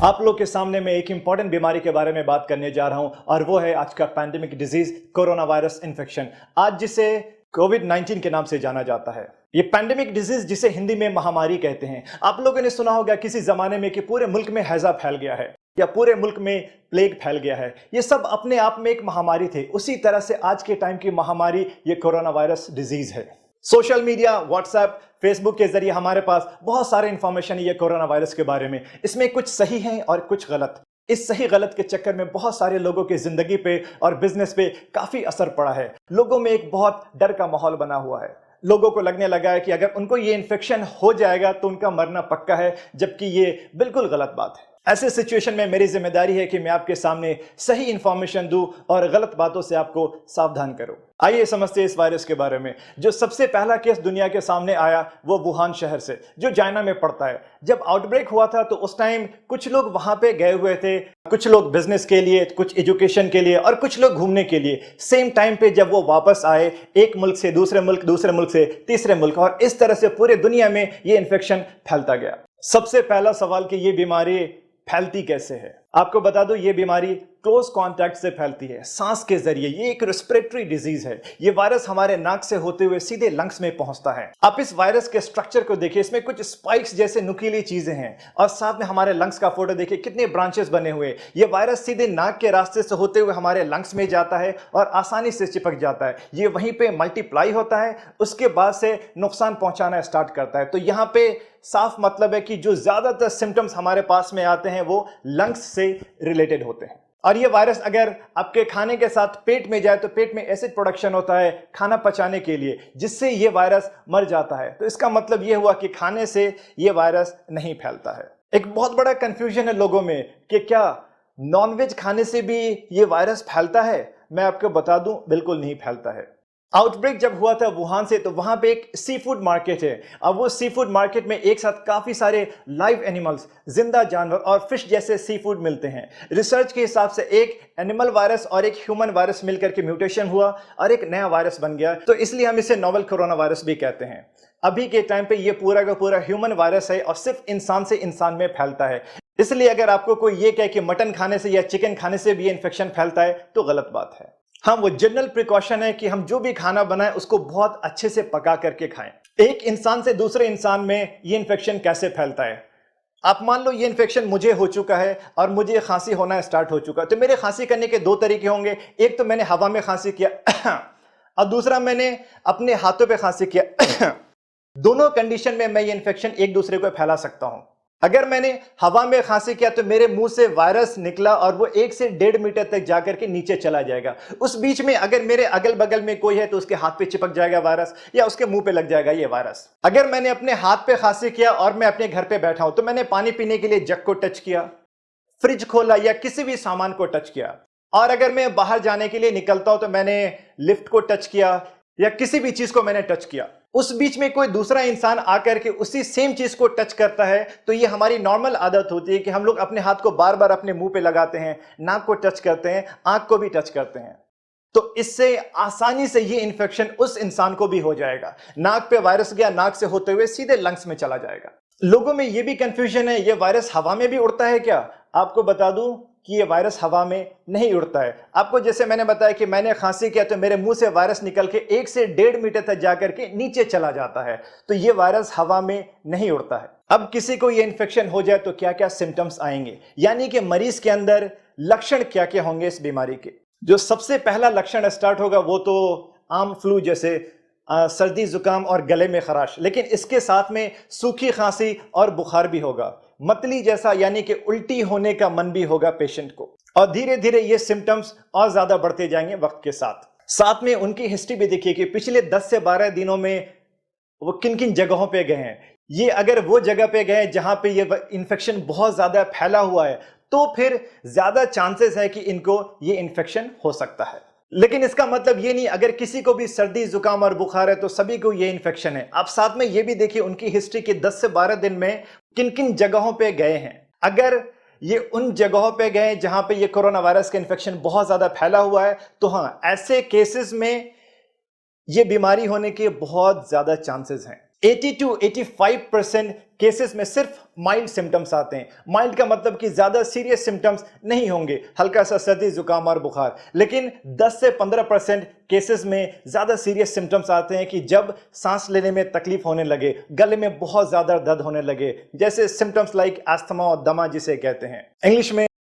आप लोग के सामने मैं एक इंपॉर्टेंट बीमारी के बारे में बात करने जा रहा हूं और वो है आज का pandemic disease corona virus infection, आज जिसे कोविड-19 के नाम से जाना जाता है। ये पैंडेमिक डिजीज जिसे हिंदी में महामारी कहते हैं। आप लोगों ने सुना होगा किसी जमाने में कि पूरे मुल्क में हैजा फैल गया है या पूरे मुल्क में प्लेग फैल गया है। ये सब अपने आप में एक महामारी थे। उसी तरह से आज के टाइम की महामारी ये कोरोना वायरस डिजीज है। सोशल मीडिया, व्हाट्सएप, फेसबुक के जरिए हमारे पास बहुत सारे इंफॉर्मेशन है ये कोरोना वायरस के बारे में। इसमें कुछ सही है और कुछ गलत। इस सही गलत के चक्कर में बहुत सारे लोगों की जिंदगी पे और बिजनेस पे काफी असर पड़ा है। लोगों में एक बहुत डर का माहौल बना हुआ है। लोगों को लगने लगा है कि अगर उनको ये इन्फेक्शन हो जाएगा तो उनका मरना पक्का है, जबकि ये बिल्कुल गलत बात है। ऐसे सिचुएशन में मेरी जिम्मेदारी है कि मैं आपके सामने सही इंफॉर्मेशन दूं और गलत बातों से आपको सावधान करूं। आइए समझते हैं इस वायरस के बारे में। जो सबसे पहला केस दुनिया के सामने आया वो वुहान शहर से, जो चाइना में पड़ता है। जब आउटब्रेक हुआ था तो उस टाइम कुछ लोग वहां पे गए हुए थे, कुछ लोग बिजनेस के लिए, कुछ एजुकेशन के लिए और कुछ लोग घूमने के लिए। सेम टाइम पे जब वो वापस आए एक मुल्क से दूसरे मुल्क से तीसरे मुल्क, और इस तरह से पूरे दुनिया में ये इन्फेक्शन फैलता गया। सबसे पहला सवाल कि ये बीमारी फैलती कैसे है। आपको बता दूं, ये बीमारी क्लोज कांटेक्ट से फैलती है, सांस के जरिए। ये एक रेस्पिरेटरी डिजीज है। ये वायरस हमारे नाक से होते हुए सीधे लंग्स में पहुंचता है। आप इस वायरस के स्ट्रक्चर को देखिए, इसमें कुछ स्पाइक्स जैसे नुकीली चीजें हैं और साथ में हमारे लंग्स का फोटो देखिए, कितने ब्रांचेस बने हुए। ये वायरस सीधे नाक के रास्ते से होते हुए हमारे लंग्स में जाता है और आसानी से चिपक जाता है। ये वहीं पे मल्टीप्लाई होता है, उसके बाद से नुकसान पहुंचाना स्टार्ट करता है। तो यहाँ पे साफ मतलब है कि जो ज्यादातर सिम्टम्स हमारे पास में आते हैं वो लंग्स से रिलेटेड होते हैं। और ये वायरस अगर आपके खाने के साथ पेट में जाए तो पेट में एसिड प्रोडक्शन होता है खाना पचाने के लिए, जिससे ये वायरस मर जाता है। तो इसका मतलब ये हुआ कि खाने से ये वायरस नहीं फैलता है। एक बहुत बड़ा कंफ्यूजन है लोगों में कि क्या नॉनवेज खाने से भी ये वायरस फैलता है। मैं आपको बता दूं, बिल्कुल नहीं फैलता है। आउटब्रेक जब हुआ था वुहान से, तो वहां पे एक सी फूड मार्केट है। अब वो सी फूड मार्केट में एक साथ काफी सारे लाइव एनिमल्स, जिंदा जानवर और फिश जैसे सी फूड मिलते हैं। रिसर्च के हिसाब से एक एनिमल वायरस और एक ह्यूमन वायरस मिलकर के म्यूटेशन हुआ और एक नया वायरस बन गया। तो इसलिए हम इसे नोवेल कोरोना वायरस भी कहते हैं। अभी के टाइम पे ये पूरा का पूरा ह्यूमन वायरस है और सिर्फ इंसान से इंसान में फैलता है। इसलिए अगर आपको कोई ये कहे कि मटन खाने से या चिकन खाने से भी इन्फेक्शन फैलता है तो गलत बात है। हाँ, वो जनरल प्रिकॉशन है कि हम जो भी खाना बनाएं उसको बहुत अच्छे से पका करके खाएं। एक इंसान से दूसरे इंसान में ये इन्फेक्शन कैसे फैलता है। आप मान लो ये इन्फेक्शन मुझे हो चुका है और मुझे खांसी होना स्टार्ट हो चुका है, तो मेरे खांसी करने के दो तरीके होंगे। एक तो मैंने हवा में खांसी किया और दूसरा मैंने अपने हाथों पे खांसी किया। दोनों कंडीशन में मैं ये इन्फेक्शन एक दूसरे को फैला सकता हूं। अगर मैंने हवा में खांसी किया तो मेरे मुंह से वायरस निकला और वो 1 से 1.5 मीटर तक जाकर के नीचे चला जाएगा। उस बीच में अगर मेरे अगल बगल में कोई है तो उसके हाथ पे चिपक जाएगा वायरस या उसके मुंह पे लग जाएगा ये वायरस। अगर मैंने अपने हाथ पे खांसी किया और मैं अपने घर पे बैठा हूं तो मैंने पानी पीने के लिए जग को टच किया, फ्रिज खोला या किसी भी सामान को टच किया, और अगर मैं बाहर जाने के लिए निकलता हूं तो मैंने लिफ्ट को टच किया या किसी भी चीज को मैंने टच किया, उस बीच में कोई दूसरा इंसान आकर के उसी सेम चीज को टच करता है, तो ये हमारी नॉर्मल आदत होती है कि हम लोग अपने हाथ को बार बार अपने मुंह पे लगाते हैं, नाक को टच करते हैं, आंख को भी टच करते हैं। तो इससे आसानी से ये इन्फेक्शन उस इंसान को भी हो जाएगा। नाक पे वायरस गया, नाक से होते हुए सीधे लंग्स में चला जाएगा। लोगों में ये भी कंफ्यूजन है, ये वायरस हवा में भी उड़ता है क्या। आपको बता दूं कि ये वायरस हवा में नहीं उड़ता है। आपको जैसे मैंने बताया कि मैंने खांसी किया तो मेरे मुंह से वायरस निकल के 1 से 1.5 मीटर तक जाकर के नीचे चला जाता है। तो ये वायरस हवा में नहीं उड़ता है। अब किसी को ये इन्फेक्शन हो जाए तो क्या क्या सिम्टम्स आएंगे, यानी कि मरीज के अंदर लक्षण क्या क्या होंगे इस बीमारी के। जो सबसे पहला लक्षण स्टार्ट होगा वो तो आम फ्लू जैसे सर्दी जुकाम और गले में खराश, लेकिन इसके साथ में सूखी खांसी और बुखार भी होगा। मतली जैसा यानी कि उल्टी होने का मन भी होगा पेशेंट को, और धीरे धीरे ये सिम्टम्स और ज्यादा बढ़ते जाएंगे वक्त के साथ। साथ में उनकी हिस्ट्री भी देखिए कि पिछले 10 से 12 दिनों में वो किन किन जगहों पे गए हैं। ये अगर वो जगह पे गए जहां पे ये इन्फेक्शन बहुत ज्यादा फैला हुआ है तो फिर ज्यादा चांसेस है कि इनको ये इन्फेक्शन हो सकता है। लेकिन इसका मतलब ये नहीं अगर किसी को भी सर्दी जुकाम और बुखार है तो सभी को ये इन्फेक्शन है। आप साथ में ये भी देखिए उनकी हिस्ट्री के 10 से 12 दिन में किन किन जगहों पे गए हैं। अगर ये उन जगहों पे गए जहां पे ये कोरोना वायरस का इन्फेक्शन बहुत ज्यादा फैला हुआ है तो हाँ, ऐसे केसेस में ये बीमारी होने के बहुत ज्यादा चांसेस हैं। 80 to 85% केसेस में सिर्फ माइल्ड सिम्टम्स आते हैं। माइल्ड का मतलब कि ज्यादा सीरियस सिम्टम्स नहीं होंगे, हल्का सा सर्दी जुकाम और बुखार। लेकिन 10 से 15% केसेस में ज्यादा सीरियस सिम्टम्स आते हैं कि जब सांस लेने में तकलीफ होने लगे, गले में बहुत ज्यादा दर्द होने लगे, जैसे सिम्टम्स लाइक अस्थमा और दमा जिसे कहते हैं इंग्लिश में